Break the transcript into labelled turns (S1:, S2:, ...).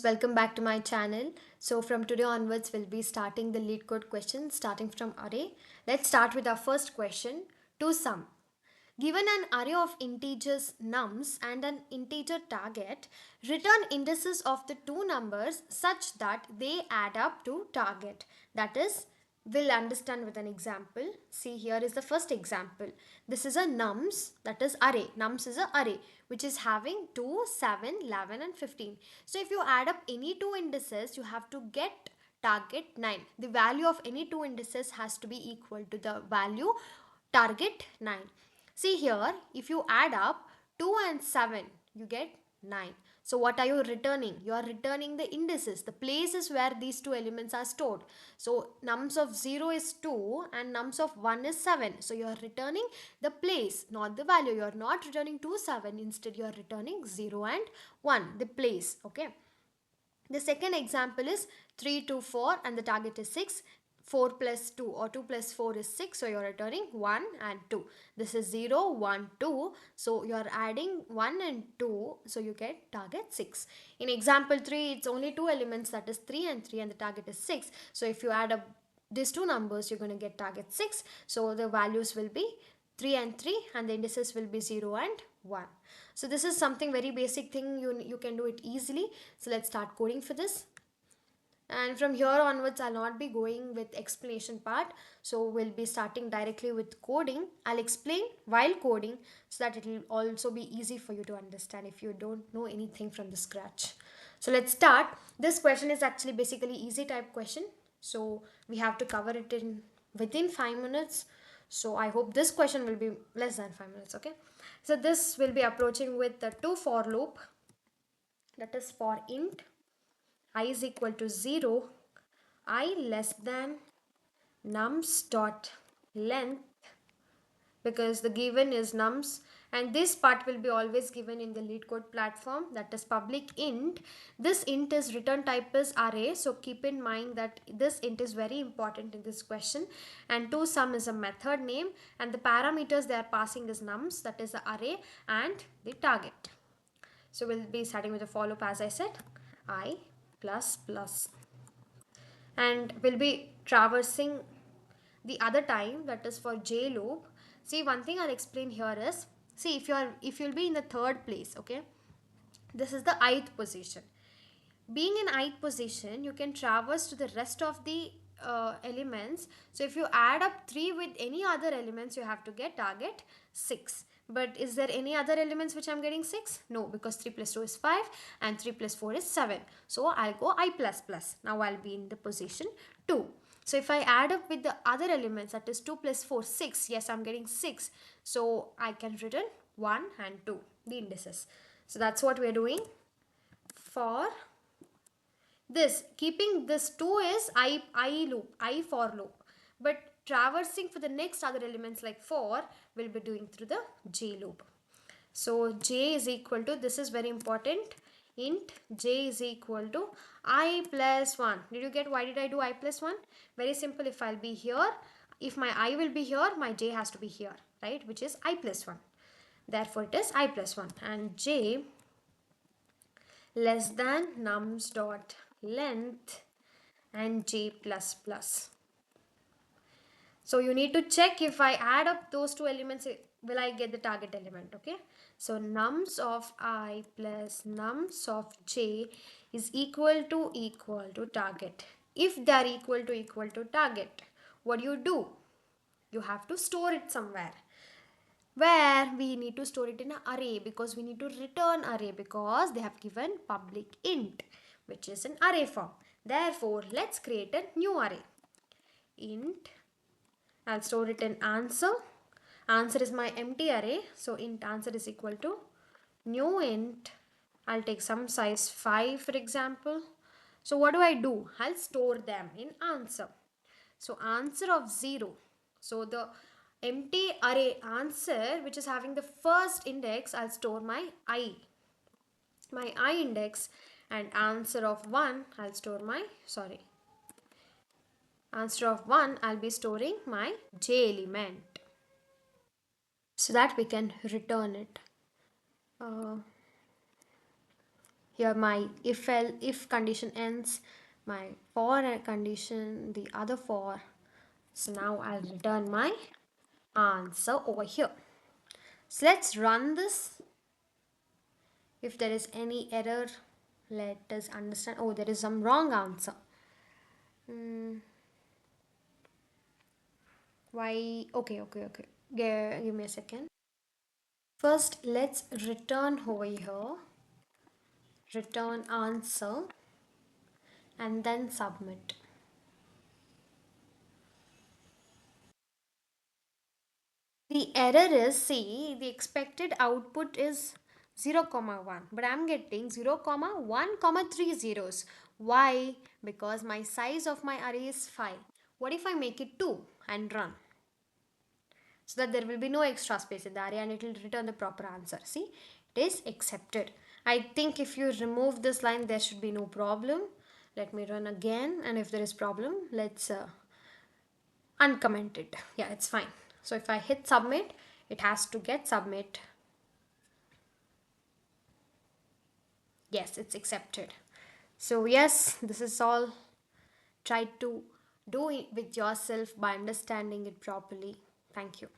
S1: welcome back to my channel. So from today onwards we'll be starting the LeetCode questions starting from array. Let's start with our first question. To sum. Given an array of integers nums and an integer target, return indices of the two numbers such that they add up to target. That is, we'll understand with an example. See, here is the first example. This is a nums, that is array. Nums is a array which is having 2, 7, 11 and 15. So if you add up any two indices, you have to get target 9. The value of any two indices has to be equal to the value target 9. See here, if you add up 2 and 7, you get 9. So what are you returning? You are returning the indices, the places where these two elements are stored. So nums of 0 is 2 and nums of 1 is 7. So you are returning the place, not the value. You are not returning 2, 7. Instead, you are returning 0 and 1, the place. Okay. The second example is 3 to 4 and the target is 6. 4 plus 2 or 2 plus 4 is 6. So you are returning 1 and 2. This is 0, 1, 2. So you are adding 1 and 2. So you get target 6. In example 3, it's only two elements, that is 3 and the target is 6. So if you add up these two numbers, you're going to get target 6. So the values will be 3 and 3 and the indices will be 0 and 1. So this is something very basic thing, you can do it easily. So let's start coding for this. And from here onwards, I'll not be going with explanation part. So we'll be starting directly with coding. I'll explain while coding so that it will also be easy for you to understand if you don't know anything from the scratch. So let's start. This question is actually basically easy type question. So we have to cover it in within 5 minutes. So I hope this question will be less than 5 minutes. Okay. So this will be approaching with the to for loop. That is for int I is equal to 0, I less than nums dot length, because the given is nums, and this part will be always given in the LeetCode platform, that is public int. This int is return type is array, so keep in mind that this int is very important in this question. And to sum is a method name, and the parameters they are passing is nums, that is the array, and the target. So we'll be starting with the for loop as I said, I plus plus, and we'll be traversing the other time, that is for j loop. See, one thing I'll explain here is, see, if you'll be in the third place, okay, this is the ith position. Being in ith position, you can traverse to the rest of the elements. So if you add up 3 with any other elements, you have to get target 6. But is there any other elements which I'm getting 6? No, because 3 plus 2 is 5 and 3 plus 4 is 7. So I'll go I plus plus. Now I'll be in the position 2. So if I add up with the other elements, that is 2 plus 4, 6. Yes, I'm getting 6. So I can return 1 and 2, the indices. So that's what we're doing for this. Keeping this 2 is I loop, I for loop. But traversing for the next other elements like 4, we'll be doing through the j loop. So j is equal to, this is very important, int j is equal to I plus 1. Did you get why did I do I plus 1? Very simple. If I'll be here, if my I will be here, my j has to be here, right? Which is I plus 1. Therefore it is I plus 1. And j less than nums dot length and j plus plus. So you need to check, if I add up those two elements, will I get the target element? Okay. So nums of I plus nums of j is equal to target. If they are equal to target, what do? You have to store it somewhere. Where we need to store it in an array, because we need to return array, because they have given public int, which is an array form. Therefore, let's create a new array. Int, I'll store it in answer. Answer is my empty array. So int answer is equal to new int. I'll take some size 5, for example. So what do? I'll store them in answer. So answer of 0. So the empty array answer, which is having the first index, I'll store my I index, and answer of 1, I'll store my, answer of 1, I'll be storing my j element, so that we can return it. Here my if condition ends, my for condition, the other for. So now I'll return my answer over here. So let's run this. If there is any error, let us understand. Oh, there is some wrong answer. Why? Okay, okay, okay. Give me a second. First, let's return over here. Return answer and then submit. The error is, see, the expected output is 0 comma 1, but I'm getting 0 comma 1 comma 3 zeros. Why? Because my size of my array is 5. What if I make it 2 and run? So that there will be no extra space in the array and it will return the proper answer. See, it is accepted. I think if you remove this line, there should be no problem. Let me run again, and if there is problem, let's uncomment it. Yeah, it's fine. So if I hit submit, it has to get submit. Yes, it's accepted. So yes, this is all. Try to do it with yourself by understanding it properly. Thank you.